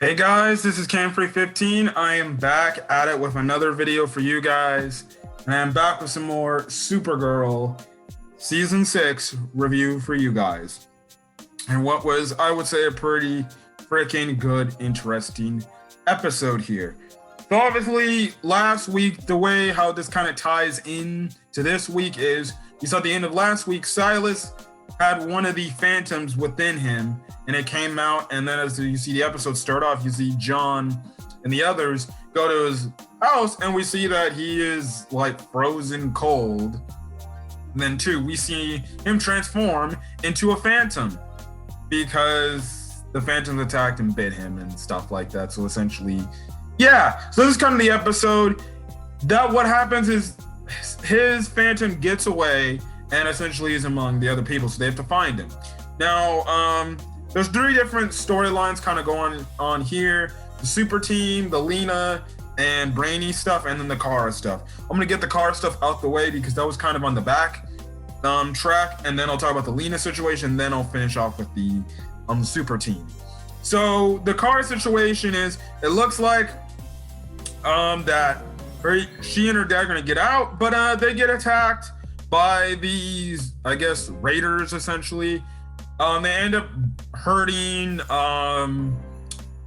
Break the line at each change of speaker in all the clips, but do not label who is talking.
Hey guys, this is Camfrey15. I am back at it with another video for you guys. And I'm back with some more Supergirl Season 6 review for you guys. And what was, I would say, a pretty freaking good, interesting episode here. So obviously, last week, the way how this kind of ties in to this week is, you saw at the end of last week, Silas had one of the phantoms within him, and it came out, and then as you see the episode start off, you see John and the others go to his house, and we see that he is like frozen cold. And then we see him transform into a phantom because the phantoms attacked and bit him and stuff like that. So essentially, yeah. So this is kind of the episode. That what happens is his phantom gets away and essentially is among the other people, so they have to find him. Now, there's three different storylines kind of going on here: the super team, the Lena and Brainy stuff, and then the Kara stuff. I'm gonna get the Kara stuff out the way because that was kind of on the back track, and then I'll talk about the Lena situation, then I'll finish off with the super team. So the Kara situation is, it looks like that she and her dad are gonna get out, but they get attacked by these, I guess, raiders essentially. They end up hurting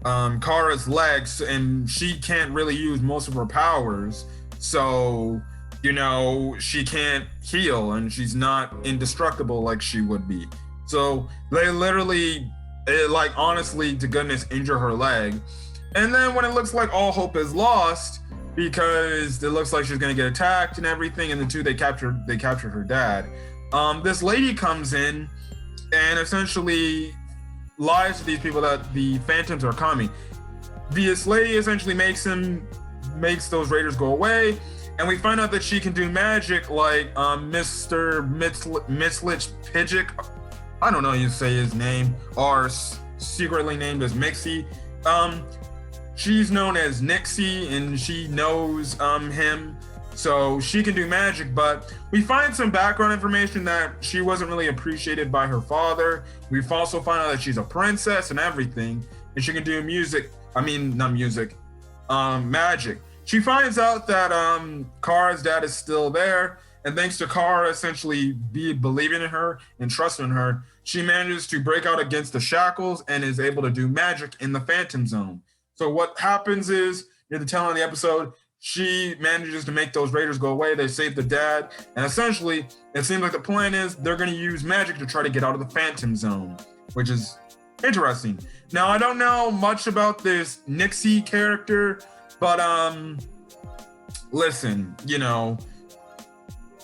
Kara's legs, and she can't really use most of her powers, so you know she can't heal, and she's not indestructible like she would be. So they literally, like, honestly to goodness, injure her leg. And then when it looks like all hope is lost, because it looks like she's gonna get attacked and everything, and they captured her dad. This lady comes in and essentially lies to these people that the phantoms are coming. This lady essentially makes those raiders go away, and we find out that she can do magic like Mr. Mislich Pidgic. I don't know how you say his name, or secretly named as Mixie. She's known as Nixie, and she knows him, so she can do magic. But we find some background information that she wasn't really appreciated by her father. We've also found out that she's a princess and everything, and she can do magic. She finds out that Kara's dad is still there, and thanks to Kara essentially believing in her and trusting in her, she manages to break out against the shackles and is able to do magic in the Phantom Zone. So what happens is, near the tail end of the episode, she manages to make those raiders go away. They save the dad, and essentially, it seems like the plan is they're going to use magic to try to get out of the Phantom Zone, which is interesting. Now, I don't know much about this Nixie character, but listen, you know,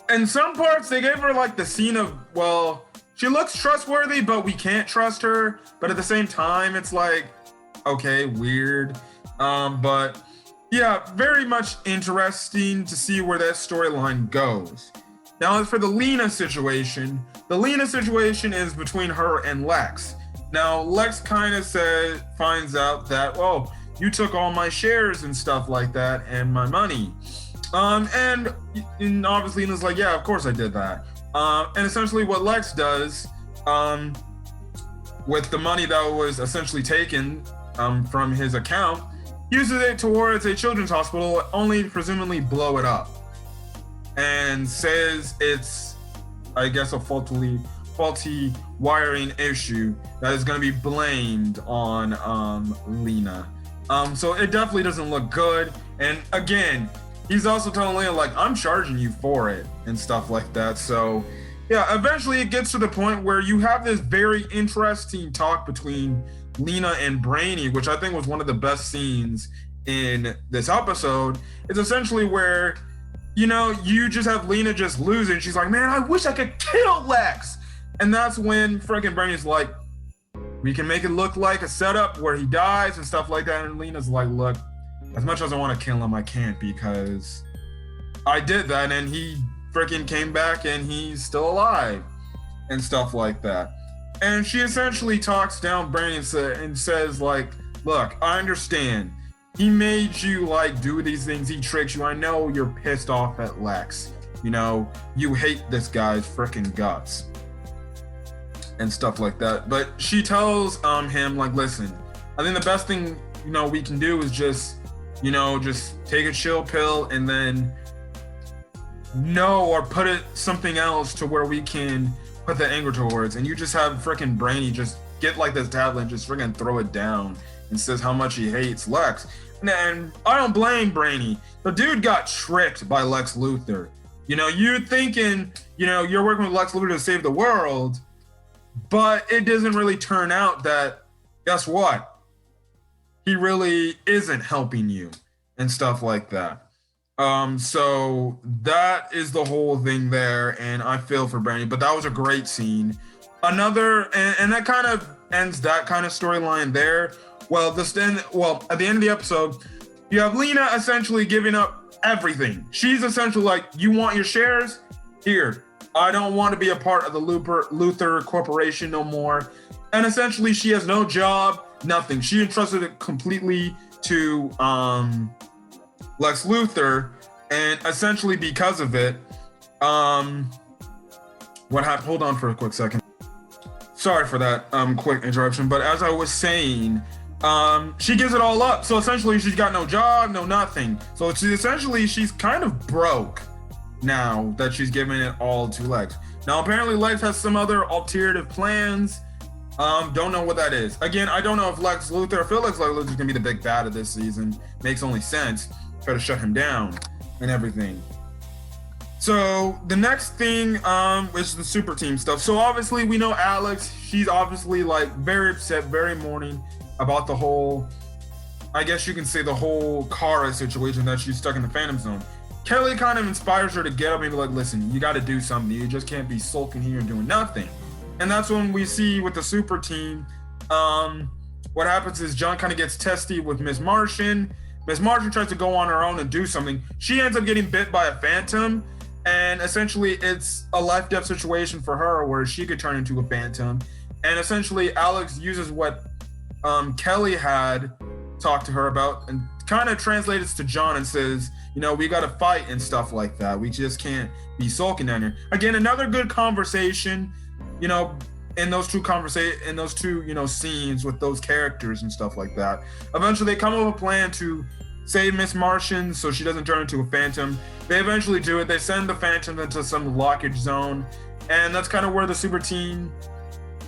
in some parts they gave her like the scene of, well, she looks trustworthy, but we can't trust her. But at the same time, it's like, okay, weird. But yeah, very much interesting to see where that storyline goes. Now, as for the Lena situation is between her and Lex. Now, Lex kind of finds out that, oh, you took all my shares and stuff like that, and my money. And obviously Lena's like, yeah, of course I did that. And essentially what Lex does with the money that was essentially taken from his account, uses it towards a children's hospital, only to presumably blow it up, and says it's, I guess, a faulty wiring issue that is going to be blamed on Lena. So it definitely doesn't look good. And again, he's also telling Lena, like, I'm charging you for it and stuff like that. So yeah, eventually it gets to the point where you have this very interesting talk between Lena and Brainy, which I think was one of the best scenes in this episode. It's essentially where, you know, you just have Lena just losing. She's like, man, I wish I could kill Lex. And that's when freaking Brainy's like, we can make it look like a setup where he dies and stuff like that. And Lena's like, look, as much as I want to kill him, I can't, because I did that and he freaking came back and he's still alive and stuff like that. And she essentially talks down Brainy and says, like, look, I understand. He made you, like, do these things. He tricks you. I know you're pissed off at Lex. You know, you hate this guy's freaking guts and stuff like that. But she tells him, like, listen, I think the best thing we can do is just take a chill pill and then or put it something else to where we can put the anger towards. And you just have freaking Brainy just get like this tablet and just freaking throw it down and says how much he hates Lex. And I don't blame Brainy. The dude got tricked by Lex Luthor. You're thinking, you're working with Lex Luthor to save the world, but it doesn't really turn out that, guess what? He really isn't helping you and stuff like that. So that is the whole thing there, and I feel for Brandy, but that was a great scene. And that kind of ends that kind of storyline there. Well, at the end of the episode, you have Lena essentially giving up everything. She's essentially like, you want your shares? Here. I don't want to be a part of the Luthor Corporation no more. And essentially, she has no job, nothing. She entrusted it completely to Lex Luthor, and essentially because of it, what happened? Hold on for a quick second. Sorry for that quick interruption, but as I was saying, she gives it all up. So essentially, she's got no job, no nothing. So she's kind of broke now that she's giving it all to Lex. Now, apparently, Lex has some other alternative plans. Don't know what that is. Again, I don't know if Lex Luthor, I feel like Lex Luthor's gonna be the big bad of this season. Makes only sense. Try to shut him down and everything. So the next thing is the super team stuff. So obviously we know Alex, she's obviously like very upset, very mourning about the whole, I guess you can say the whole Kara situation that she's stuck in the Phantom Zone. Kelly kind of inspires her to get up and be like, listen, you got to do something. You just can't be sulking here and doing nothing. And that's when we see with the super team, what happens is John kind of gets testy with Miss Martian. Miss Martian tries to go on her own and do something. She ends up getting bit by a phantom, and essentially it's a life-death situation for her where she could turn into a phantom. And essentially Alex uses what Kelly had talked to her about and kind of translates to John and says, we got to fight and stuff like that. We just can't be sulking down here. Again, another good conversation, in those two scenes with those characters and stuff like that. Eventually they come up with a plan to save Miss Martian so she doesn't turn into a phantom. They eventually do it. They send the phantom into some lockage zone, and that's kind of where the super team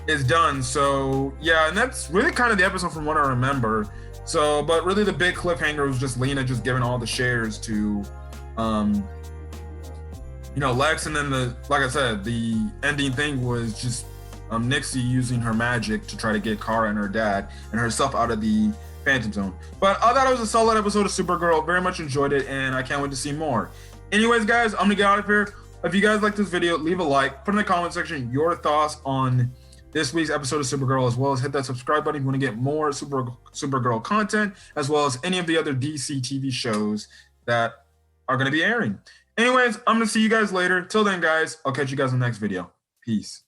is done. So yeah, and that's really kind of the episode from what I remember. So, but really the big cliffhanger was just Lena just giving all the shares to Lex, and then like I said, the ending thing was just Nixie using her magic to try to get Kara and her dad and herself out of the Phantom Zone. But I thought it was a solid episode of Supergirl. Very much enjoyed it, and I can't wait to see more. Anyways, guys, I'm gonna get out of here. If you guys like this video, leave a like. Put in the comment section your thoughts on this week's episode of Supergirl, as well as hit that subscribe button if you want to get more Supergirl content, as well as any of the other DC TV shows that are going to be airing. Anyways, I'm going to see you guys later. Till then, guys, I'll catch you guys in the next video. Peace.